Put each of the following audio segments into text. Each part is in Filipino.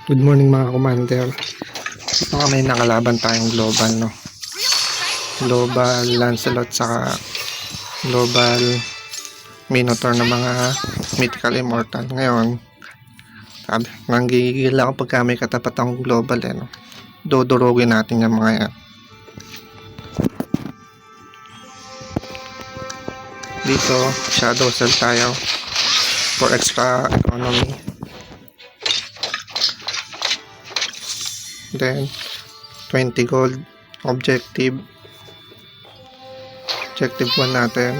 Good morning mga commander. Baka may nakalaban tayong global, no? Global Lancelot saka global Minotaur na mga mythical immortal. Ngayon, sabi, nanggigigil ako pagka may katapat ang global, no? Dudurugin natin yung mga yan. Dito, shadow cell tayo for extra economy. Then 20 gold objective 1 natin.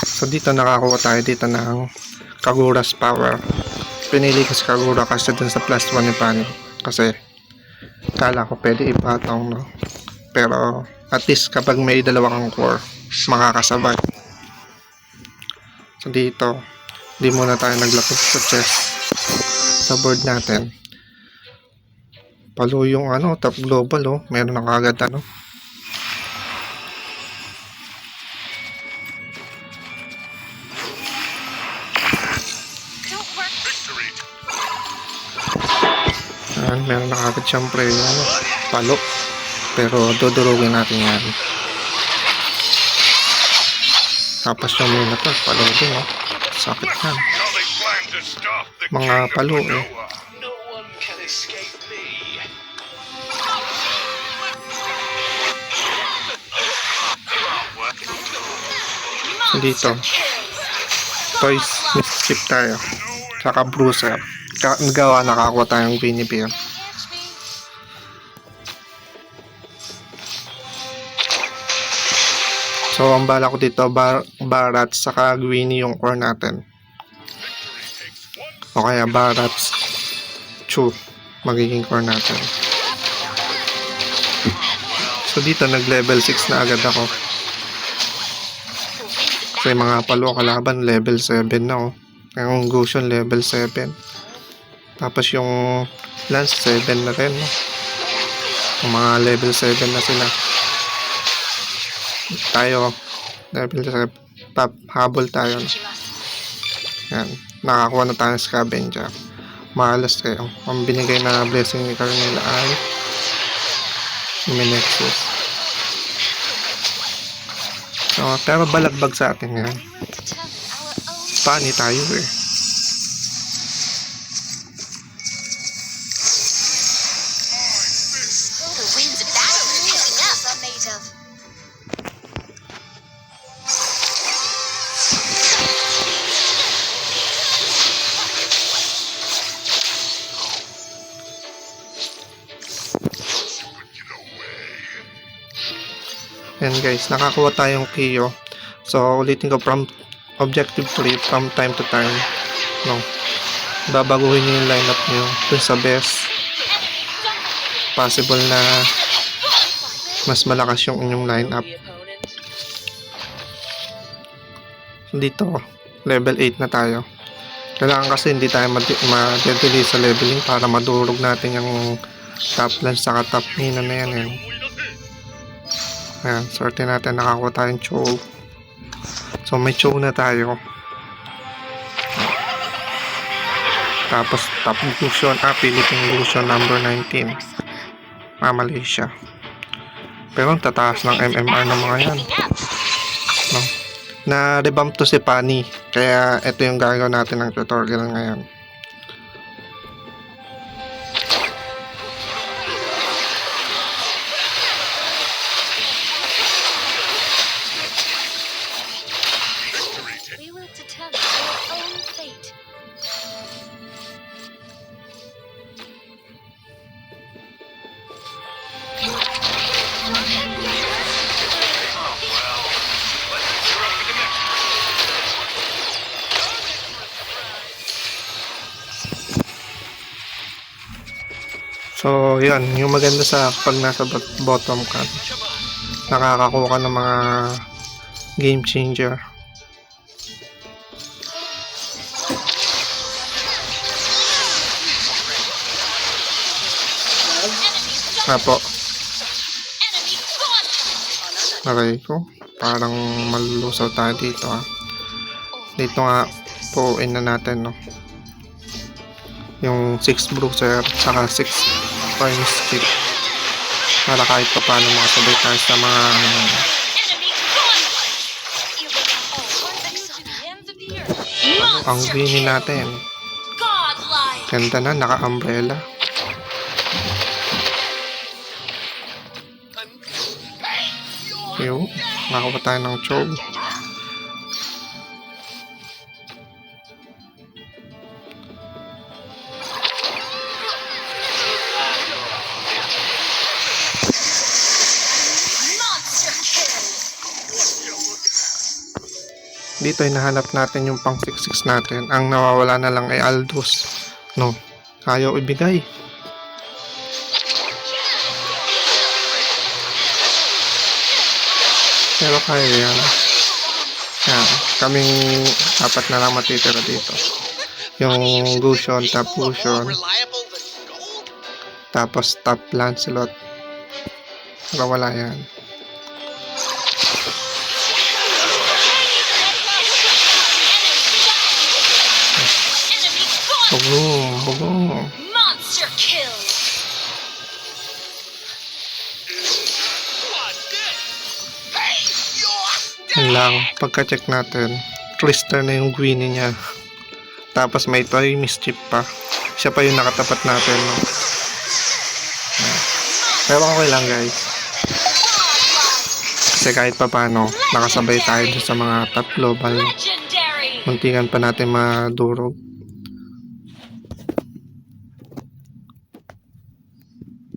So dito nakakuha tayo dito ng Kagura's power. Pinili ko si Kagura kasi dun sa +1 ni Pani, kasi kala ko pwede ipatong, no? Pero at least kapag may dalawa kang core, makakasabay. So dito, di muna tayo naglapit sa chest. Sa board natin, palo yung top global, oh. Meron na kagad meron na kagad syempre palo, pero dudurugin natin yan. Tapos yung Minotaur, palo din, oh. Sakit yan. Mga palo, eh. So dito, Toys Mischief tayo, saka Bruiser. Gawa nakakuha tayong Guinevere. So ang bala ko dito, Barat saka Gwini yung core natin, o kaya Barat's Chu magiging core natin. So dito nag level 6 na agad ako, kasi mga palo kalaban level 7 na, oh. Yung Gusion level 7, tapos yung Lance 7 na rin, no? Yung mga level 7 na sila. Tayo level 7, top habol tayo, no? Yan, nakakuha na tayo scavenger. Malas kayo. Ang binigay na blessing ni Carmela ay Minexus. So, pero balagbag sa atin yan. Pani tayo, eh. Yan guys, nakakuha tayong Kyo. So ulitin ko, from objective 3, from time to time, no, babaguhin nyo yung lineup nyo dun sa best possible na mas malakas yung inyong lineup. Dito level 8 na tayo. Kailangan kasi hindi tayo ma-delay sa leveling para madurog natin yung top lane saka top mina na yan, eh. Ayan, swerte natin nakakuha tayong Chow. So may Chow na tayo. Tapos top Gusion, Philippine Gusion number 19, Malaysia. Pero ang tataas ng MMR ng mga yan, no? Na revamp to si Pani, kaya ito yung gagawin natin ng tutorial ngayon. So, yan. Yung maganda sa pag nasa bottom ka, nakakakuha ka ng mga game changer. Nga po. Aray ko. Parang malulusaw tayo dito ha. Dito nga, puuin na natin, no. Yung 6 bruiser, saka 6 points chip. Para kahit pa paano makasabay tayo sa mga ang bini natin. Ganda na, naka-umbrella. Yung, nakakuha tayo ng chob. Dito ay nahanap natin yung pang 6-6 natin. Ang nawawala na lang ay Aldous. No, ayaw ibigay. Pero kaya yan. Yan. Kaming apat na lang matitira dito. Yung Gusion, top Gusion. Tapos top Lancelot. Pero wala yan. Boom. Monster kill. Yun lang, pagka-check natin, Twister na yung Gwynny niya. Tapos may toy mischief pa. Siya pa yung nakatapat natin. No? Pero okay lang guys. Kasi kahit pa paano, nakasabay tayo sa mga top global. Legendary. Muntingan pa natin madurog.